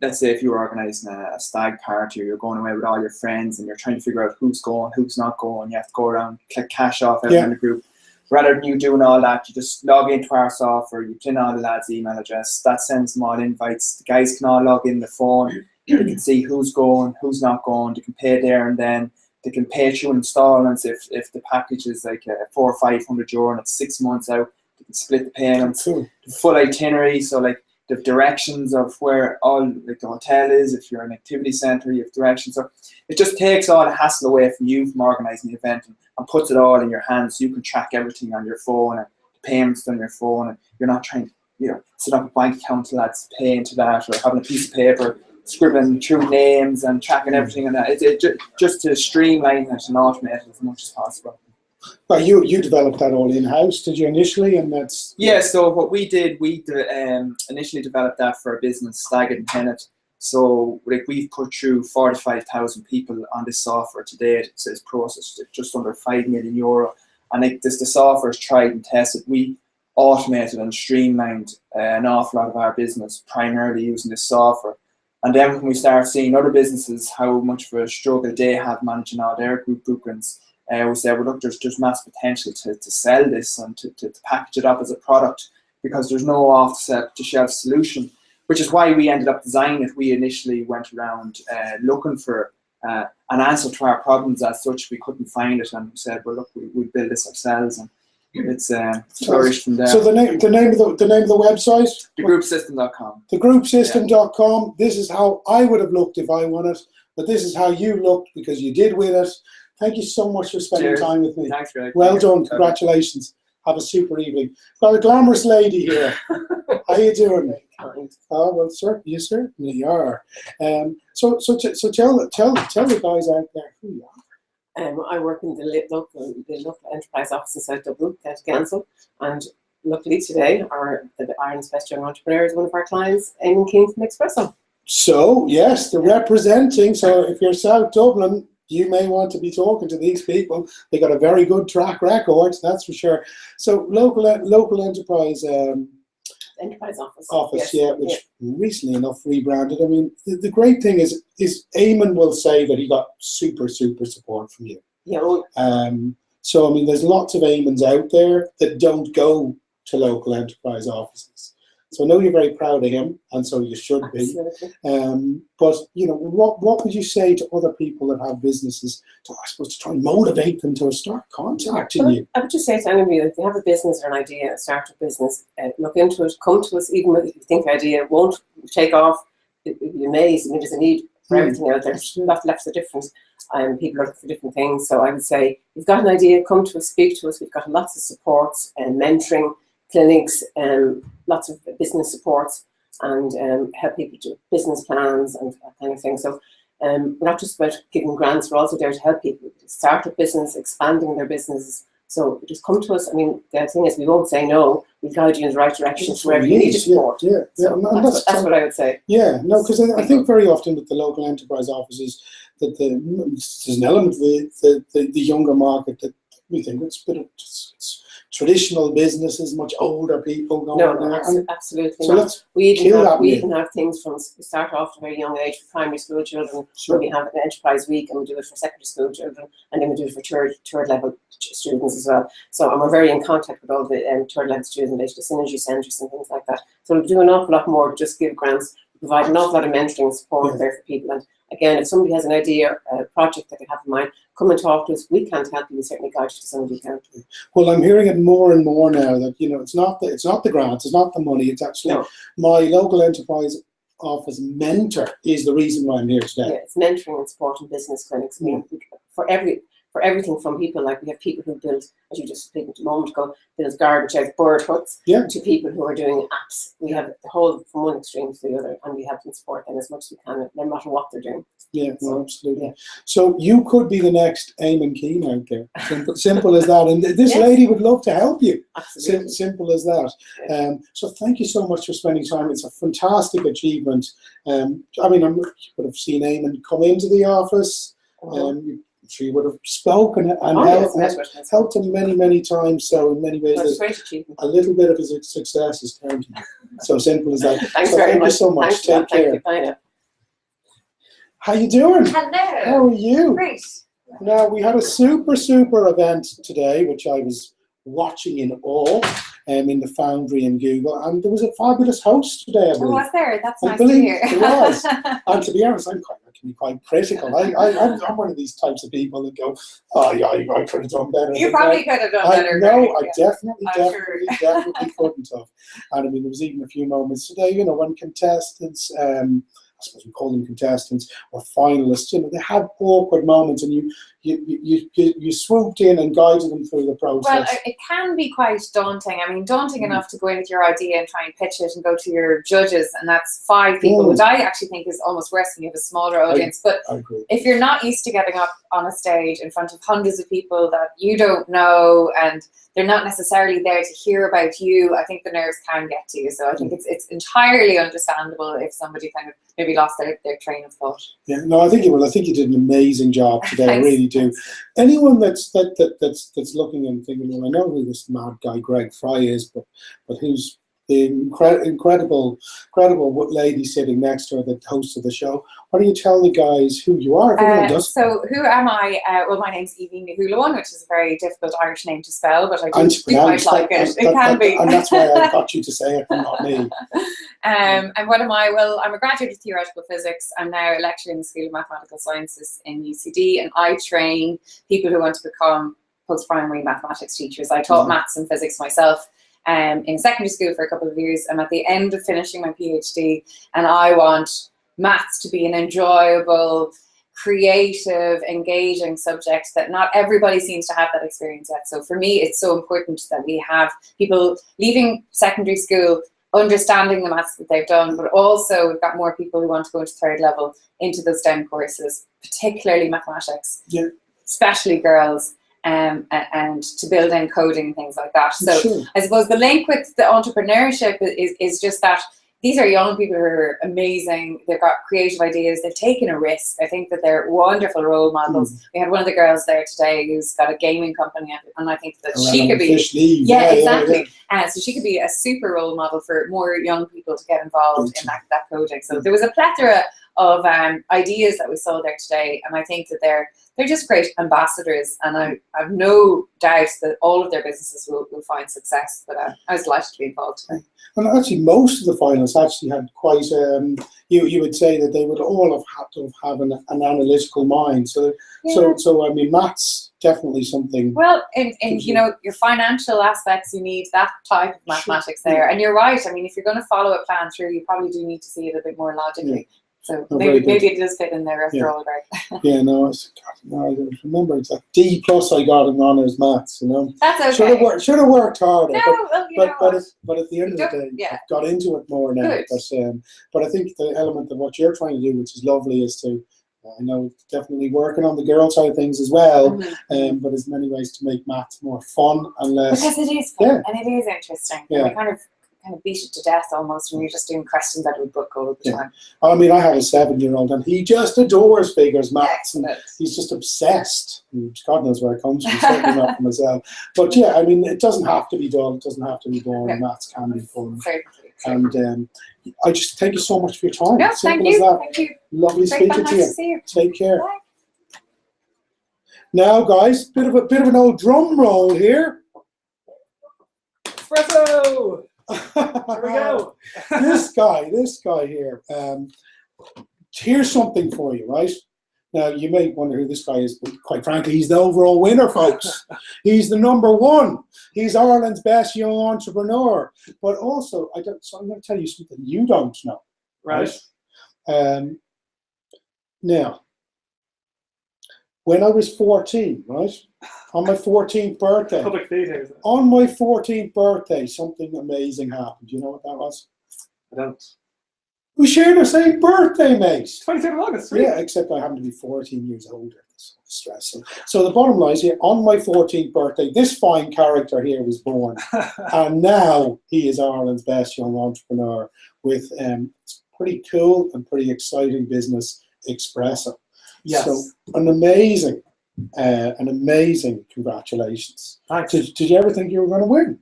let's say if you're organising a stag party, or you're going away with all your friends and you're trying to figure out who's going, who's not going, you have to go around, click cash off everyone in the group. Rather than you doing all that, you just log into our software, you pin on the lad's email address, that sends them all invites, the guys can all log in the phone, they can see who's going, who's not going, they can pay there and then, they can pay through installments if the package is like €400 or €500 and it's 6 months out, they can split the payments, the full itinerary, so like the directions of where all like the hotel is, if you're an activity centre, you have directions. So it just takes all the hassle away from you from organising the event and puts it all in your hands, so you can track everything on your phone and the payments on your phone, and you're not trying to set up a bank account to lads pay into that, or having a piece of paper scribbling through names and tracking everything and that. It just to streamline it and automate it as much as possible. Well, you developed that all in-house, did you, initially? And that's so what we did, we initially developed that for a business, Stagit and Hennet. So like we've put through 45,000 people on this software to date. So it's processed just under €5 million, and like the software is tried and tested. We automated and streamlined an awful lot of our business primarily using this software. And then when we start seeing other businesses how much of a struggle they have managing all their group bookings, we said, well, look, there's mass potential to sell this and to package it up as a product, because there's no off-the-shelf solution, which is why we ended up designing it. We initially went around looking for an answer to our problems as such. We couldn't find it, and we said, well, look, we build this ourselves, and it's flourished from there. So the name of the website? Thegroupsystem.com. Thegroupsystem.com. This is how I would have looked if I won it, but this is how you looked because you did win it. Thank you so much for spending time with me. Thanks, Greg. Well done. Congratulations. Have a super evening. Got a glamorous lady here. How you doing? Oh, well, you certainly are. So tell the guys out there who you are. I work in the local enterprise office in South Dublin, Gansel, and luckily today the Ireland's Best Young Entrepreneur is one of our clients, Eamon King from Expresso. So yes, they're representing. So if you're South Dublin, you may want to be talking to these people. They got a very good track record, that's for sure. So local enterprise office, yes. Which recently enough rebranded. I mean, the great thing is Eamon will say that he got super support from you. Yeah. Well, so I mean, there's lots of Eamons out there that don't go to local enterprise offices. So I know you're very proud of him, and so you should be. But you know, what would you say to other people that have businesses to, I suppose, to try and motivate them to start contacting you? I would just say to anybody, if you have a business or an idea, start a business, look into it, come to us, even if you think the idea won't take off. You may, I mean, there's a need for everything out there. That's the difference. People are looking for different things. So I would say, you've got an idea, come to us, speak to us. We've got lots of supports and mentoring clinics, lots of business supports, and help people do business plans and that kind of thing. So we're not just about giving grants, we're also there to help people start a business, expanding their businesses. So just come to us. I mean, the thing is, we won't say no. We'll guide you in the right direction to wherever you need support. Yeah. So that's what I would say. Yeah, no, because I think very often with the local enterprise offices, that there's an element of the younger market that we think it's a bit of traditional businesses, much older people going there. Absolutely. So let's we even have things from, we start off at a very young age for primary school children, where we have an enterprise week, and we do it for secondary school children, and then we do it for third level students as well. So, and we're very in contact with all the third level students, the synergy centres and things like that. So we do an awful lot more, just give grants, provide an awful lot of mentoring and support there for people. And again, if somebody has an idea, a project that they have in mind, come and talk to us. We can't help you. We certainly guide you to somebody who can. Well, I'm hearing it more and more now that, you know, it's not the grants, it's not the money. It's actually my local enterprise office mentor is the reason why I'm here today. Yeah, it's mentoring and supporting business clinics. I mean, for everything from people, like we have people who build, as you just spoke a moment ago, build garbage out, bird huts, to people who are doing apps. We have the whole from one extreme to the other, and we help them support them as much as we can, no matter what they're doing. Yeah, no, absolutely. Yeah. So you could be the next Eamon Keane out there. Simple as that. And this lady would love to help you. Absolutely. Simple as that. Yeah. So thank you so much for spending time. It's a fantastic achievement. I mean, you would have seen Eamon come into the office. She would have spoken and helped him many, many times. So in many ways, a little bit of his success is counting. So simple as that. Thanks very much. Thank you so much. Take care. Thank you. How you doing? Hello. How are you? Great. Now, we had a super event today, which I was watching in awe in the Foundry in Google, and there was a fabulous host today, I believe. Oh, was there? That's nice to hear. There was. And to be honest, I can be quite critical. I'm one of these types of people that go, oh yeah, I could have done better. You probably could have done better. No, I definitely couldn't have. And I mean, there was even a few moments today, you know, when contestants, I suppose we call them contestants or finalists, you know, they had awkward moments, and you swooped in and guided them through the process. Well, it can be quite daunting. I mean, daunting enough to go in with your idea and try and pitch it and go to your judges, and that's 5 people, which I actually think is almost worse when you have a smaller audience. But if you're not used to getting up on a stage in front of hundreds of people that you don't know, and they're not necessarily there to hear about you, I think the nerves can get to you. So I think it's entirely understandable if somebody kind of maybe lost their train of thought. Yeah, no, I think you will. I think you did an amazing job today. I really do. Anyone that's looking and thinking, well, I know who this mad guy Greg Fry is, but who's the incredible lady sitting next to her that hosted the show. Why don't you tell the guys who you are? So who am I? Well, my name's Evie Nahulawan, which is a very difficult Irish name to spell, but I do quite like it. It can be. And that's why I got you to say it, and not me. And what am I? Well, I'm a graduate of theoretical physics. I'm now a lecturer in the School of Mathematical Sciences in UCD, and I train people who want to become post-primary mathematics teachers. I taught maths and physics myself in secondary school for a couple of years. I'm at the end of finishing my PhD, and I want maths to be an enjoyable, creative, engaging subject that not everybody seems to have that experience yet. So for me, it's so important that we have people leaving secondary school understanding the maths that they've done, but also we've got more people who want to go into 3rd level into those STEM courses, particularly mathematics, especially girls. And to build in coding and things like that. So I suppose the link with the entrepreneurship is just that these are young people who are amazing. They've got creative ideas. They've taken a risk. I think that they're wonderful role models. We had one of the girls there today who's got a gaming company, and I think that she could be, exactly. So she could be a super role model for more young people to get involved in that coding. So there was a plethora of ideas that we saw there today, and I think that they're just great ambassadors, and I have no doubt that all of their businesses will find success. But I was delighted to be involved today. And actually, most of the finalists actually had quite, you would say that they would all have had to have an analytical mind. So, so I mean, maths definitely something. Well, in you know, your financial aspects, you need that type of mathematics there. And you're right. I mean, if you're going to follow a plan through, you probably do need to see it a bit more logically. So maybe it does fit in there after all, Greg. Yeah, no, I don't remember. It's like D+ I got in honours maths, you know. That's okay. Should have worked harder. No, but at the end of the day, I've got into it more now. But I think the element of what you're trying to do, which is lovely, is to, I know, definitely working on the girl side of things as well, but there's many ways to make maths more fun and less. Because it is fun and it is interesting. Yeah. And we kind of beat it to death almost when you're just doing questions out of a book all the time. I mean, I have a 7-year-old and he just adores figures, maths, and he's just obsessed. God knows where it comes from, certainly not for myself. But yeah, I mean, it doesn't have to be dull, it doesn't have to be boring, maths can be fun. And I just thank you so much for your time. No, thank you. Thank you. Lovely speaking to you. See you. Take care. Bye. Now, guys, bit of an old drum roll here. Espresso! Here we go. this guy here. Here's something for you, right? Now, you may wonder who this guy is, but quite frankly, he's the overall winner, folks. He's the #1. He's Ireland's best young entrepreneur. But also, so I'm going to tell you something you don't know. Right. Now, when I was 14, right, on my 14th birthday, on my 14th birthday, something amazing happened. Do you know what that was? I don't. We shared the same birthday, mate. 23rd of August, really? Yeah, except I happen to be 14 years older. That's stressful. So the bottom line is here, on my 14th birthday, this fine character here was born. And now he is Ireland's best young entrepreneur with pretty cool and pretty exciting business, Espresso. Yes. So an amazing congratulations. Thanks. Did you ever think you were going to win?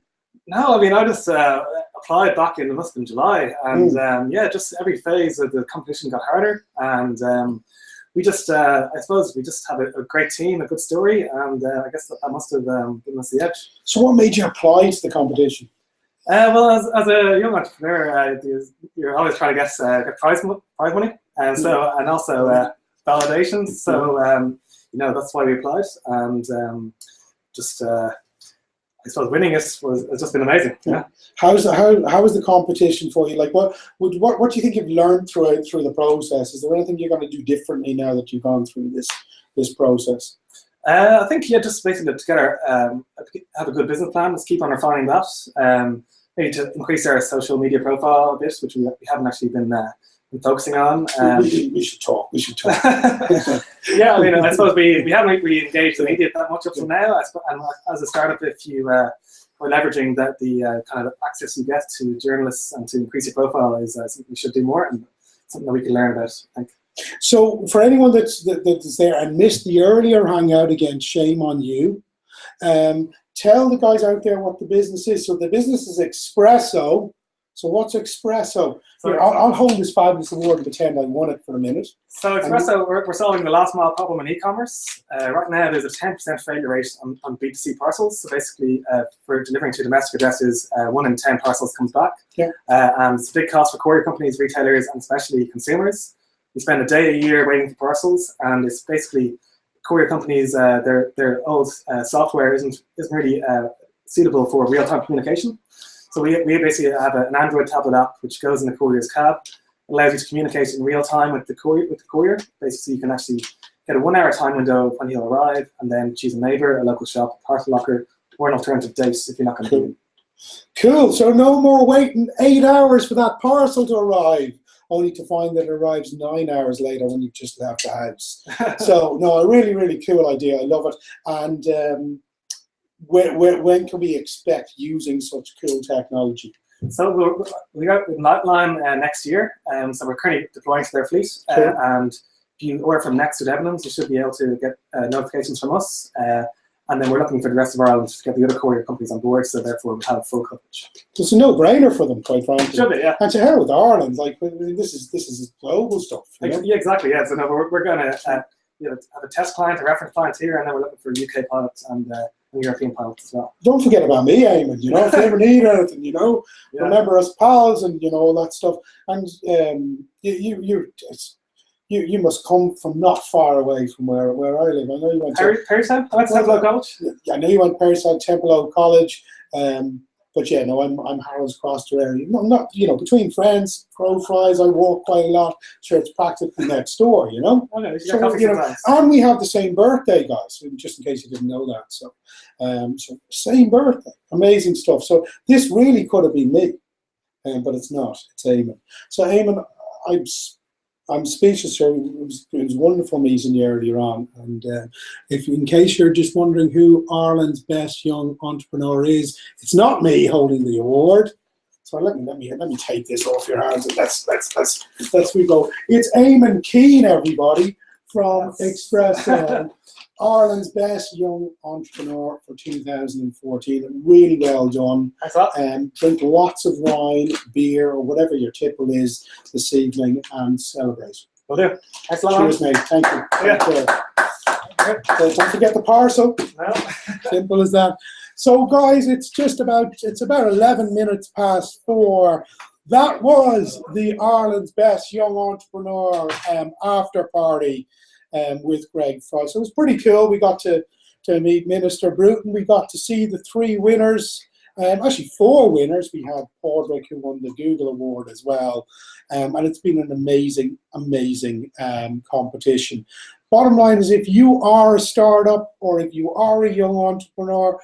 No, I mean, I just applied back in, it must have been July, and yeah, just every phase of the competition got harder, and we just, I suppose, we just have a great team, a good story, and I guess that must have given us the edge. So what made you apply to the competition? Well, as a young entrepreneur, you're always trying to get prize money, and so and also validations. So you know, that's why we applied, and just. I suppose winning has just been amazing. Yeah. How was the competition for you? Like, what do you think you've learned through the process? Is there anything you're going to do differently now that you've gone through this process? I think just basically together have a good business plan. Let's keep on refining that. Maybe to increase our social media profile a bit, which we haven't actually been focusing on. We should talk. Yeah, I mean, I suppose we haven't really engaged the media that much up to now. And as a startup, if you are leveraging the kind of access you get to journalists and to increase your profile is something we should do more, and something that we can learn about, I think. So for anyone that's there and missed the earlier hangout, again, shame on you. Tell the guys out there what the business is. So the business is Espresso. So what's Espresso? So here, I'll hold this fabulous award and pretend I won it for a minute. So Espresso, we're solving the last mile problem in e-commerce. Right now, there's a 10% failure rate on B2C parcels. So basically, for delivering to domestic addresses, 1 in 10 parcels comes back. Yeah. And it's a big cost for courier companies, retailers, and especially consumers. We spend a day a year waiting for parcels, and it's basically courier companies, their old software isn't really suitable for real-time communication. So we basically have an Android tablet app which goes in the courier's cab, allows you to communicate in real time with the courier. Basically, you can actually get a 1-hour time window when he'll arrive, and then choose a neighbour, a local shop, a parcel locker, or an alternative date if you're not going to do it. Cool. So no more waiting 8 hours for that parcel to arrive, only to find that it arrives 9 hours later when you've just left the house. So no, a really, really cool idea. I love it. And when can we expect using such cool technology? So we got Nightline next year, so we're currently deploying to their fleet. Cool. And if you order from Next with Evidence, you should be able to get notifications from us. And then we're looking for the rest of Ireland to get the other courier companies on board, so therefore we have full coverage. It's a no-brainer for them, quite frankly. Should be, yeah. And to hell with Ireland, like this is global stuff. You know? Yeah, exactly. Yeah. So no, we're going to have a test client, a reference client here, and then we're looking for UK pilots and European pilots as well. Don't forget about me, Eamon. You know, if you ever need anything, you know, remember us pals and you know all that stuff. And you must come from not far away from where I live. I know you went to Perrystown. I went to Templeogue College. I know you went to Perrystown, Templeogue College. But yeah, no, I'm Harold's Cross area. No, not between friends, crow flies. I walk quite a lot. Sure, it's practically next door. You know. Okay, so, and we have the same birthday, guys. Just in case you didn't know that. So, so same birthday. Amazing stuff. So this really could have been me, but it's not. It's Eamon. So Eamon, I'm speechless here. It was wonderful meeting you earlier on. And in case you're just wondering who Ireland's best young entrepreneur is, it's not me holding the award. So let me take this off your hands. And let's we go. It's Eamon Keane, everybody, from Express Ireland's best young entrepreneur for 2014. Really well done. Drink lots of wine, beer, or whatever your tipple is this evening and celebrate. Will do. Thanks a lot. Cheers, mate. Thank you. Yeah. Don't forget the parcel. No. Simple as that. So, guys, it's about 11 minutes past 4. That was the Ireland's Best Young Entrepreneur after party with Greg Fry. So it was pretty cool. We got to meet Minister Bruton. We got to see the 3 winners. Actually 4 winners. We had Padraig, who won the Google Award as well. And it's been an amazing competition. Bottom line is, if you are a startup or if you are a young entrepreneur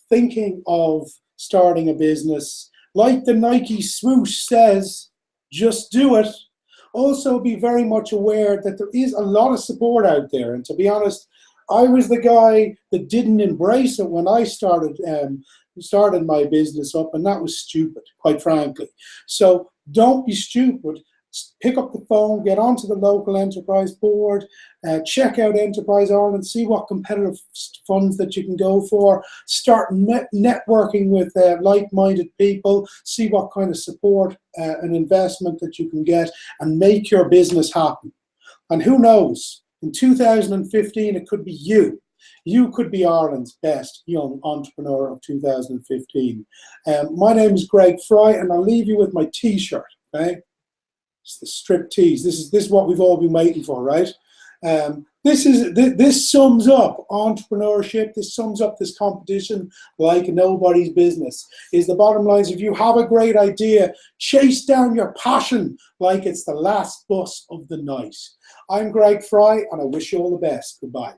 thinking of starting a business, like the Nike swoosh says, just do it. Also be very much aware that there is a lot of support out there. And to be honest, I was the guy that didn't embrace it when I started my business up, and that was stupid, quite frankly. So don't be stupid. Pick up the phone, get onto the local enterprise board, check out Enterprise Ireland, see what competitive funds that you can go for, start networking with like-minded people, see what kind of support and investment that you can get, and make your business happen. And who knows, in 2015, it could be you. You could be Ireland's best young entrepreneur of 2015. My name is Greg Fry, and I'll leave you with my T-shirt, okay? It's the strip tease. This is what we've all been waiting for, right? This sums up entrepreneurship. This sums up this competition like nobody's business. Is the bottom line is, if you have a great idea, chase down your passion like it's the last bus of the night. I'm Greg Fry, and I wish you all the best. Goodbye.